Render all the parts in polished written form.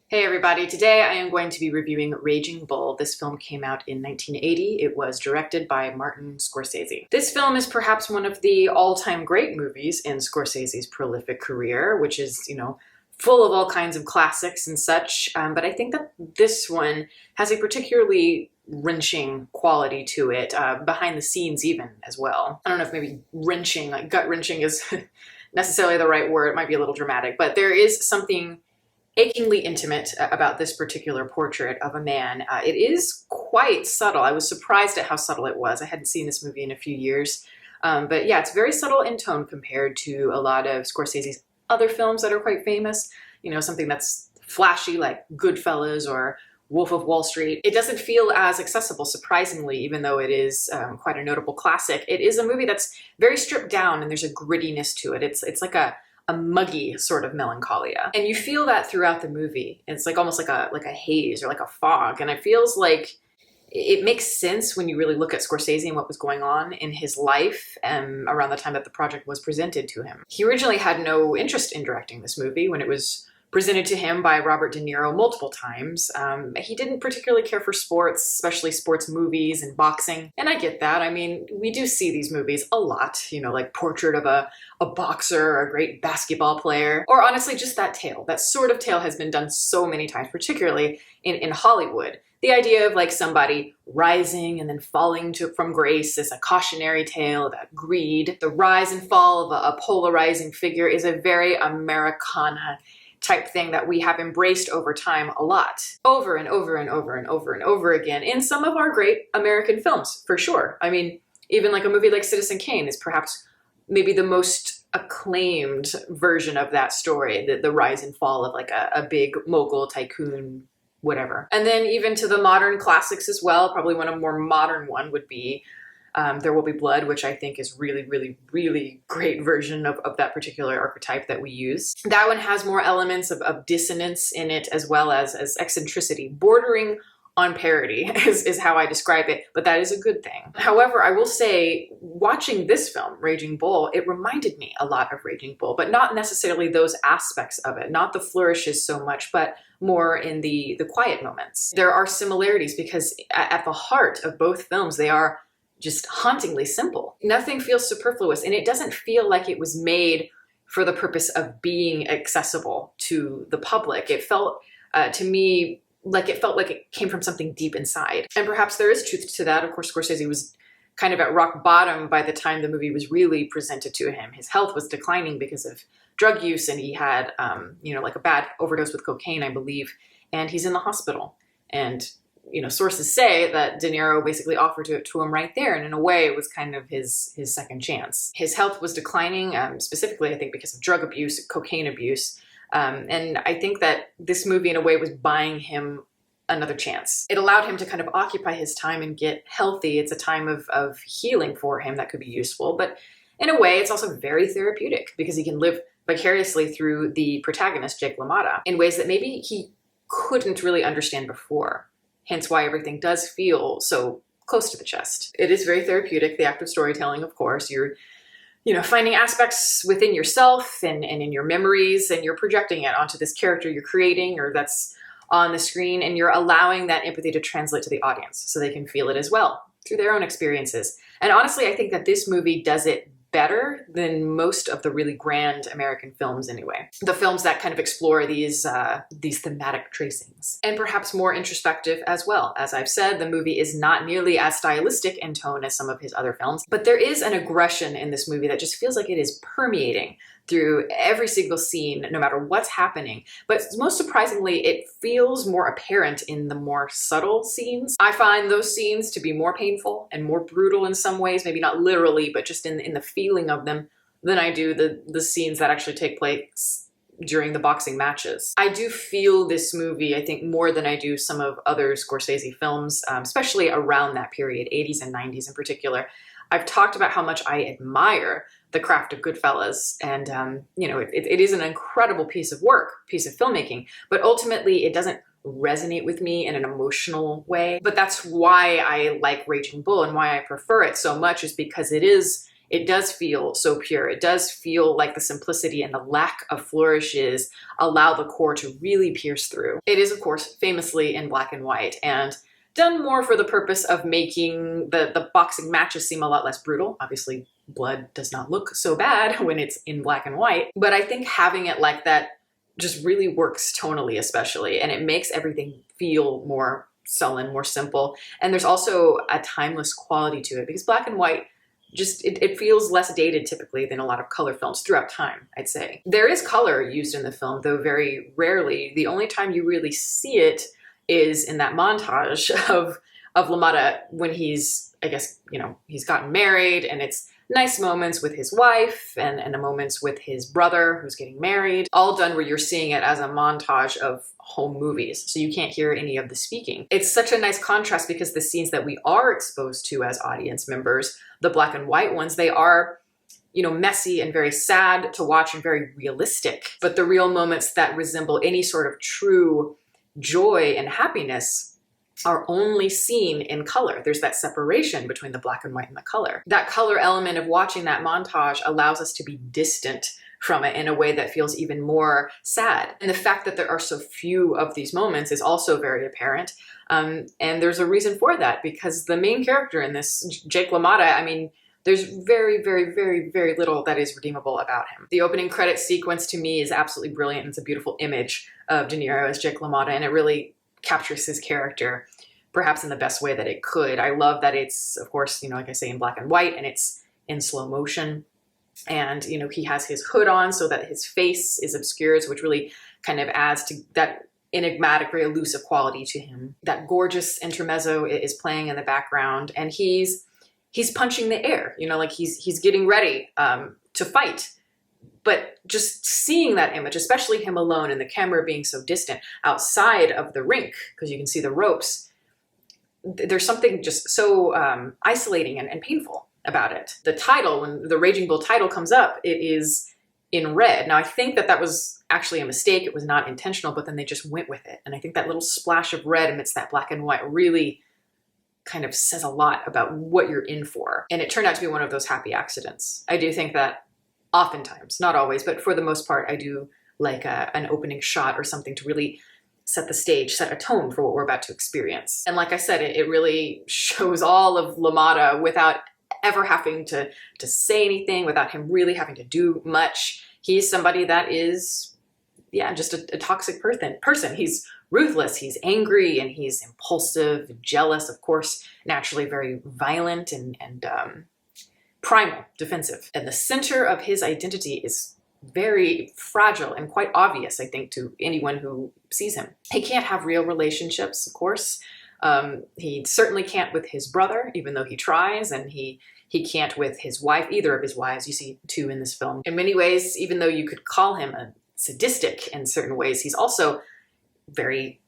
Hey everybody, today I am going to be reviewing Raging Bull. This film came out in 1980. It was directed by Martin Scorsese. This film is perhaps one of the all-time great movies in Scorsese's prolific career, which is, full of all kinds of classics and such, but I think that this one has a particularly wrenching quality to it, behind the scenes even as well. I don't know if maybe wrenching, like gut-wrenching is necessarily the right word. It might be a little dramatic, but there is something achingly intimate about this particular portrait of a man. It is quite subtle. I was surprised at how subtle it was. I hadn't seen this movie in a few years. But yeah, it's very subtle in tone compared to a lot of Scorsese's other films that are quite famous. Something that's flashy like Goodfellas or Wolf of Wall Street. It doesn't feel as accessible, surprisingly, even though it is quite a notable classic. It is a movie that's very stripped down and there's a grittiness to it. It's like a muggy sort of melancholia. And you feel that throughout the movie. It's like almost like a haze or like a fog. And it feels like it makes sense when you really look at Scorsese and what was going on in his life around the time that the project was presented to him. He originally had no interest in directing this movie when it was presented to him by Robert De Niro multiple times. He didn't particularly care for sports, especially sports movies and boxing. And I get that. I mean, we do see these movies a lot, like Portrait of a boxer or a great basketball player, or honestly, just that tale. That sort of tale has been done so many times, particularly in Hollywood. The idea of like somebody rising and then falling from grace is a cautionary tale about greed. The rise and fall of a polarizing figure is a very Americana type thing that we have embraced over time a lot. Over and over and over and over and over again in some of our great American films, for sure. I mean, even like a movie like Citizen Kane is perhaps maybe the most acclaimed version of that story, the rise and fall of like a big mogul tycoon, whatever. And then even to the modern classics as well, probably one of more modern one would be There Will Be Blood, which I think is really, really, really great version of that particular archetype that we use. That one has more elements of dissonance in it as well as eccentricity, bordering on parody is how I describe it, but that is a good thing. However, I will say, watching this film, Raging Bull, it reminded me a lot of Raging Bull, but not necessarily those aspects of it, not the flourishes so much, but more in the quiet moments. There are similarities because at the heart of both films, they are just hauntingly simple. Nothing feels superfluous, and it doesn't feel like it was made for the purpose of being accessible to the public. It felt, to me, like it came from something deep inside. And perhaps there is truth to that. Of course, Scorsese was kind of at rock bottom by the time the movie was really presented to him. His health was declining because of drug use, and he had, like a bad overdose with cocaine, I believe, and he's in the hospital. And sources say that De Niro basically offered it to him right there. And in a way, it was kind of his second chance. His health was declining, specifically, I think, because of drug abuse, cocaine abuse. And I think that this movie, in a way, was buying him another chance. It allowed him to kind of occupy his time and get healthy. It's a time of healing for him that could be useful. But in a way, it's also very therapeutic because he can live vicariously through the protagonist, Jake LaMotta, in ways that maybe he couldn't really understand before. Hence why everything does feel so close to the chest. It is very therapeutic, the act of storytelling, of course. You're, finding aspects within yourself and in your memories, and you're projecting it onto this character you're creating or that's on the screen, and you're allowing that empathy to translate to the audience so they can feel it as well through their own experiences. And honestly, I think that this movie does it better than most of the really grand American films anyway. The films that kind of explore these thematic tracings. And perhaps more introspective as well. As I've said, the movie is not nearly as stylistic in tone as some of his other films, but there is an aggression in this movie that just feels like it is permeating through every single scene, no matter what's happening. But most surprisingly, it feels more apparent in the more subtle scenes. I find those scenes to be more painful and more brutal in some ways, maybe not literally, but just in the feeling of them, than I do the scenes that actually take place during the boxing matches. I do feel this movie, I think, more than I do some of other Scorsese films, especially around that period, 80s and 90s in particular. I've talked about how much I admire the craft of Goodfellas, and it is an incredible piece of work, piece of filmmaking, but ultimately it doesn't resonate with me in an emotional way. But that's why I like Raging Bull and why I prefer it so much, is because it is it does feel so pure. It does feel like the simplicity and the lack of flourishes allow the core to really pierce through. It is, of course, famously in black and white, and done more for the purpose of making the boxing matches seem a lot less brutal. Obviously, blood does not look so bad when it's in black and white, but I think having it like that just really works tonally, especially, and it makes everything feel more sullen, more simple. And there's also a timeless quality to it because black and white just, it feels less dated typically than a lot of color films throughout time, I'd say. There is color used in the film, though very rarely. The only time you really see it is in that montage of LaMotta when he's, I guess, you know, he's gotten married, and it's nice moments with his wife and the moments with his brother who's getting married, all done where you're seeing it as a montage of home movies, so you can't hear any of the speaking. It's such a nice contrast because the scenes that we are exposed to as audience members, the black and white ones, they are, you know, messy and very sad to watch and very realistic. But the real moments that resemble any sort of true joy and happiness are only seen in color. There's that separation between the black and white and the color. That color element of watching that montage allows us to be distant from it in a way that feels even more sad. And the fact that there are so few of these moments is also very apparent. And there's a reason for that, because the main character in this, Jake LaMotta, I mean, there's very, very, very, very little that is redeemable about him. The opening credit sequence to me is absolutely brilliant. It's a beautiful image of De Niro as Jake LaMotta, and it really captures his character perhaps in the best way that it could. I love that it's, of course, you know, like I say, in black and white, and it's in slow motion. And, you know, he has his hood on so that his face is obscured, which really kind of adds to that enigmatic, very elusive quality to him. That gorgeous intermezzo is playing in the background, and he's punching the air, you know, like he's getting ready to fight. But just seeing that image, especially him alone and the camera being so distant outside of the rink, because you can see the ropes, there's something just so isolating and painful about it. The title, when the Raging Bull title comes up, it is in red. Now, I think that was actually a mistake. It was not intentional, but then they just went with it. And I think that little splash of red amidst that black and white really kind of says a lot about what you're in for. And it turned out to be one of those happy accidents. I do think that oftentimes, not always, but for the most part, I do like an opening shot or something to really set the stage, set a tone for what we're about to experience. And like I said, it really shows all of LaMotta without ever having to say anything, without him really having to do much. He's somebody that is, yeah, just a toxic person. He's ruthless, he's angry, and he's impulsive, jealous, of course, naturally very violent and primal, defensive. And the center of his identity is very fragile and quite obvious, I think, to anyone who sees him. He can't have real relationships, of course. He certainly can't with his brother, even though he tries, and he can't with his wife, either of his wives. You see two in this film. In many ways, even though you could call him a sadistic in certain ways, he's also very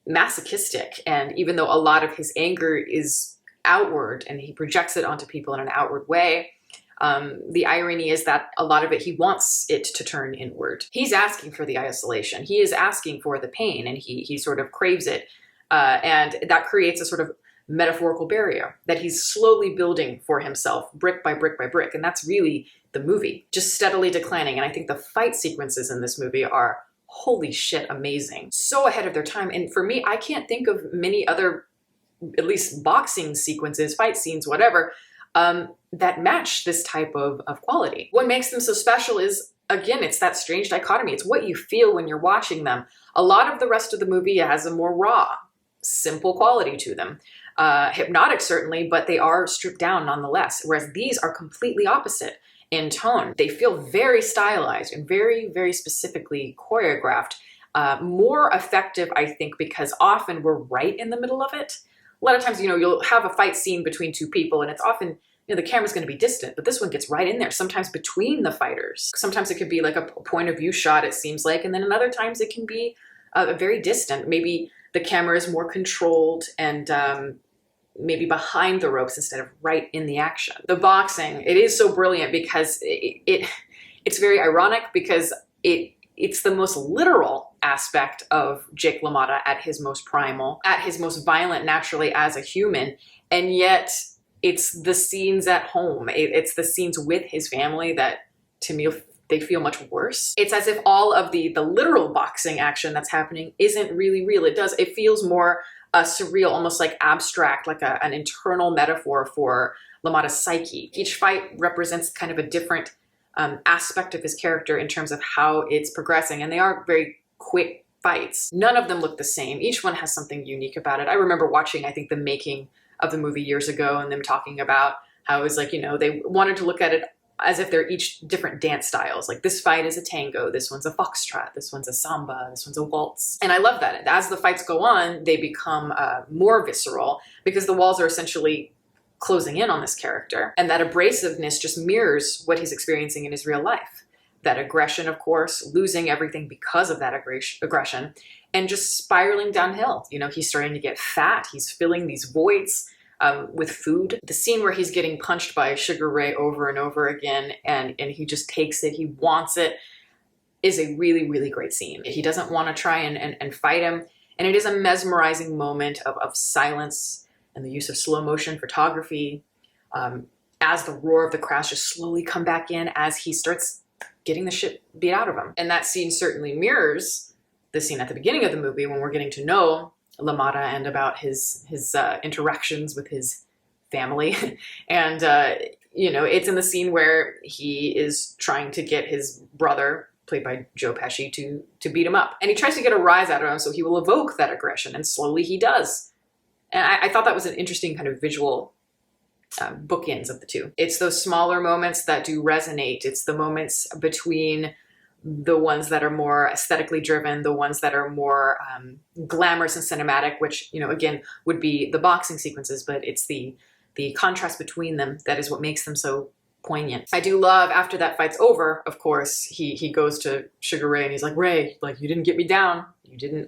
masochistic. And even though a lot of his anger is outward and he projects it onto people in an outward way, the irony is that a lot of it, he wants it to turn inward. He's asking for the isolation. He is asking for the pain, and he sort of craves it. And that creates a sort of metaphorical barrier that he's slowly building for himself, brick by brick by brick. And that's really the movie, just steadily declining. And I think the fight sequences in this movie are, holy shit, amazing. So ahead of their time. And for me, I can't think of many other, at least boxing sequences, fight scenes, whatever, that match this type of quality. What makes them so special is, again, it's that strange dichotomy. It's what you feel when you're watching them. A lot of the rest of the movie has a more raw, simple quality to them. Hypnotic, certainly, but they are stripped down nonetheless, whereas these are completely opposite in tone. They feel very stylized and very, very specifically choreographed. More effective, I think, because often we're right in the middle of it. A lot of times, you know, you'll have a fight scene between two people, and it's often, you know, the camera's going to be distant, but this one gets right in there, sometimes between the fighters. Sometimes it could be like a point of view shot, it seems like, and then other times it can be very distant. Maybe the camera is more controlled and maybe behind the ropes instead of right in the action. The boxing, it is so brilliant because it's very ironic because it's the most literal aspect of Jake LaMotta at his most primal, at his most violent naturally as a human, and yet It's the scenes at home. It's the scenes with his family that, to me, they feel much worse. It's as if all of the literal boxing action that's happening isn't really real. It feels more surreal, almost like abstract, like an internal metaphor for LaMotta's psyche. Each fight represents kind of a different aspect of his character in terms of how it's progressing, and they are very quick fights. None of them look the same. Each one has something unique about it. I remember watching, I think, the making of the movie years ago, and them talking about how it was like, they wanted to look at it as if they're each different dance styles. Like, this fight is a tango, this one's a foxtrot, this one's a samba, this one's a waltz. And I love that. As the fights go on, they become more visceral because the walls are essentially closing in on this character. And that abrasiveness just mirrors what he's experiencing in his real life. That aggression, of course, losing everything because of that aggression, and just spiraling downhill. He's starting to get fat. He's filling these voids with food. The scene where he's getting punched by Sugar Ray over and over again, and he just takes it, he wants it, is a really, really great scene. He doesn't want to try and fight him. And it is a mesmerizing moment of silence and the use of slow motion photography as the roar of the crowds just slowly come back in as he starts getting the shit beat out of him. And that scene certainly mirrors the scene at the beginning of the movie when we're getting to know LaMotta and about his interactions with his family. And, it's in the scene where he is trying to get his brother, played by Joe Pesci, to beat him up. And he tries to get a rise out of him, so he will evoke that aggression, and slowly he does. And I thought that was an interesting kind of visual bookends of the two. It's those smaller moments that do resonate. It's the moments between the ones that are more aesthetically driven, the ones that are more glamorous and cinematic, which, again, would be the boxing sequences, but it's the contrast between them that is what makes them so poignant. I do love, after that fight's over, of course, he goes to Sugar Ray and he's like, Ray, like, you didn't get me down.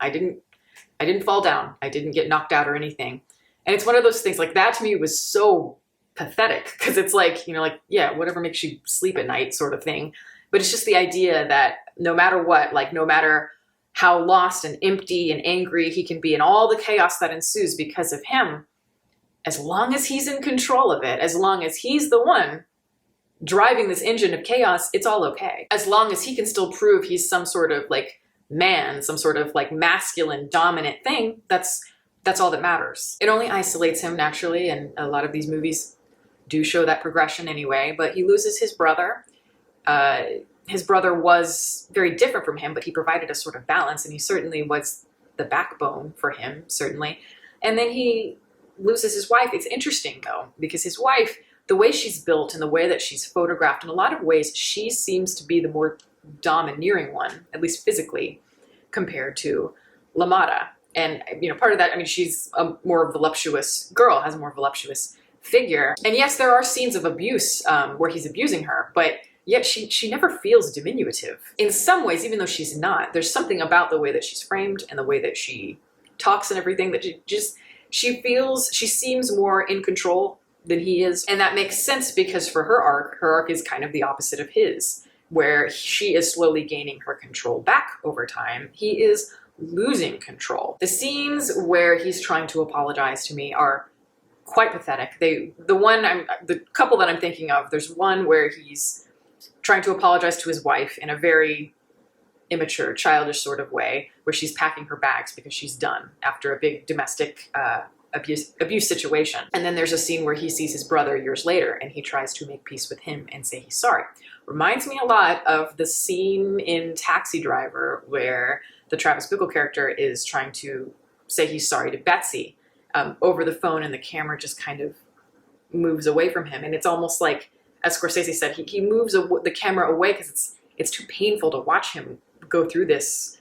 I didn't fall down. I didn't get knocked out or anything. And it's one of those things, like, that to me was so pathetic, because it's like, yeah, whatever makes you sleep at night sort of thing. But it's just the idea that no matter what, like, no matter how lost and empty and angry he can be and all the chaos that ensues because of him, as long as he's in control of it, as long as he's the one driving this engine of chaos, it's all okay. As long as he can still prove he's some sort of like man, some sort of like masculine dominant thing, that's all that matters. It only isolates him naturally, and a lot of these movies do show that progression anyway, but he loses his brother. His brother was very different from him, but he provided a sort of balance, and he certainly was the backbone for him, certainly. And then he loses his wife. It's interesting, though, because his wife, the way she's built and the way that she's photographed, in a lot of ways, she seems to be the more domineering one, at least physically, compared to LaMotta. And, part of that, she's a more voluptuous girl, has a more voluptuous figure. And yes, there are scenes of abuse where he's abusing her, but yet she never feels diminutive. In some ways, even though she's not, there's something about the way that she's framed and the way that she talks and everything that she seems more in control than he is. And that makes sense because for her arc is kind of the opposite of his, where she is slowly gaining her control back over time. He is losing control. The scenes where he's trying to apologize to me are quite pathetic. The couple that I'm thinking of, there's one where he's trying to apologize to his wife in a very immature, childish sort of way, where she's packing her bags because she's done after a big domestic abuse situation. And then there's a scene where he sees his brother years later and he tries to make peace with him and say he's sorry. Reminds me a lot of the scene in Taxi Driver where the Travis Bickle character is trying to say he's sorry to Betsy over the phone, and the camera just kind of moves away from him. And it's almost like, as Scorsese said, he moves the camera away because it's too painful to watch him go through this,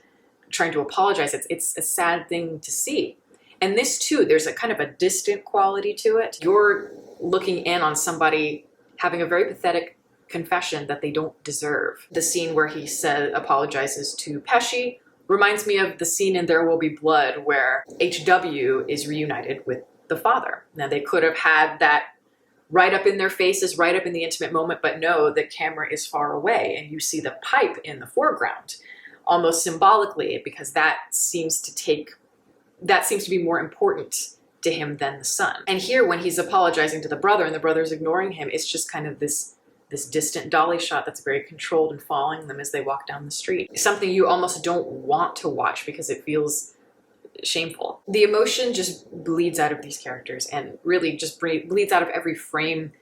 trying to apologize. It's a sad thing to see. And this too, there's a kind of a distant quality to it. You're looking in on somebody having a very pathetic confession that they don't deserve. The scene where he apologizes to Pesci reminds me of the scene in There Will Be Blood where HW is reunited with the father. Now, they could have had that right up in their faces, right up in the intimate moment, but no, the camera is far away and you see the pipe in the foreground, almost symbolically, because that seems to be more important to him than the son. And here, when he's apologizing to the brother and the brother's ignoring him, it's just kind of this distant dolly shot that's very controlled and following them as they walk down the street. Something you almost don't want to watch because it feels shameful. The emotion just bleeds out of these characters and really just bleeds out of every frame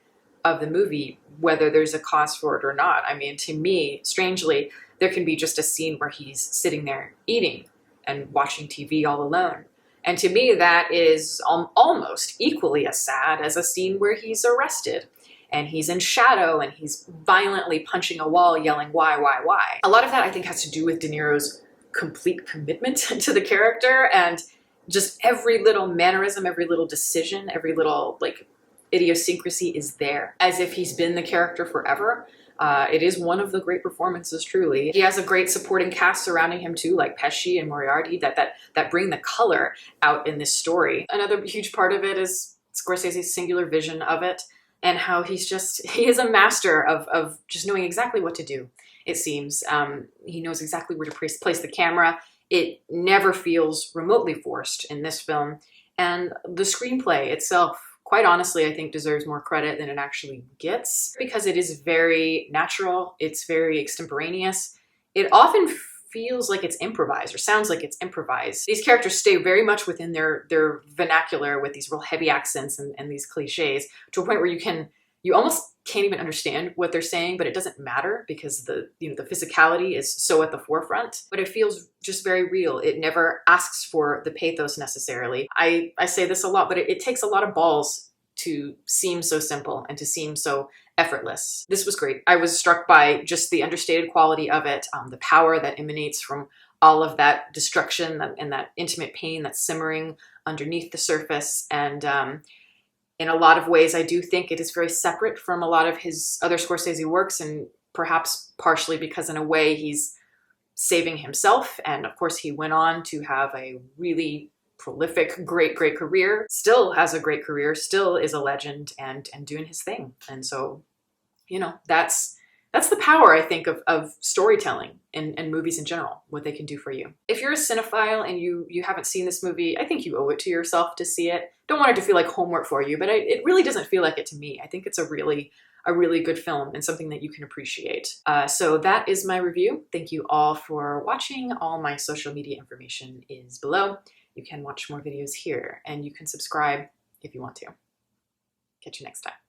of the movie, whether there's a cause for it or not. I mean, to me, strangely, there can be just a scene where he's sitting there eating and watching TV all alone. And to me, that is almost equally as sad as a scene where he's arrested and he's in shadow and he's violently punching a wall yelling, why, why? A lot of that, I think, has to do with De Niro's complete commitment to the character, and just every little mannerism, every little decision, every little like idiosyncrasy is there, as if he's been the character forever. It is one of the great performances, truly. He has a great supporting cast surrounding him too, like Pesci and Moriarty, that bring the color out in this story. Another huge part of it is Scorsese's singular vision of it, and how he is a master of just knowing exactly what to do, it seems. He knows exactly where to place the camera. It never feels remotely forced in this film. And the screenplay itself, quite honestly, I think deserves more credit than it actually gets, because it is very natural. It's very extemporaneous. It often feels like it's improvised or sounds like it's improvised. These characters stay very much within their vernacular with these real heavy accents and these cliches, to a point where you almost can't even understand what they're saying, but it doesn't matter because the physicality is so at the forefront. But it feels just very real. It never asks for the pathos necessarily. I say this a lot, but it takes a lot of balls to seem so simple and to seem so effortless. This was great. I was struck by just the understated quality of it, the power that emanates from all of that destruction and that intimate pain that's simmering underneath the surface. And in a lot of ways, I do think it is very separate from a lot of his other Scorsese works, and perhaps partially because in a way he's saving himself. And of course, he went on to have a really prolific, great career, still has a great career, still is a legend and doing his thing. And so, that's the power, I think, of storytelling and movies in general, what they can do for you. If you're a cinephile and you haven't seen this movie, I think you owe it to yourself to see it. Don't want it to feel like homework for you, but it really doesn't feel like it to me. I think it's a really good film and something that you can appreciate. So that is my review. Thank you all for watching. All my social media information is below. You can watch more videos here, and you can subscribe if you want to. Catch you next time.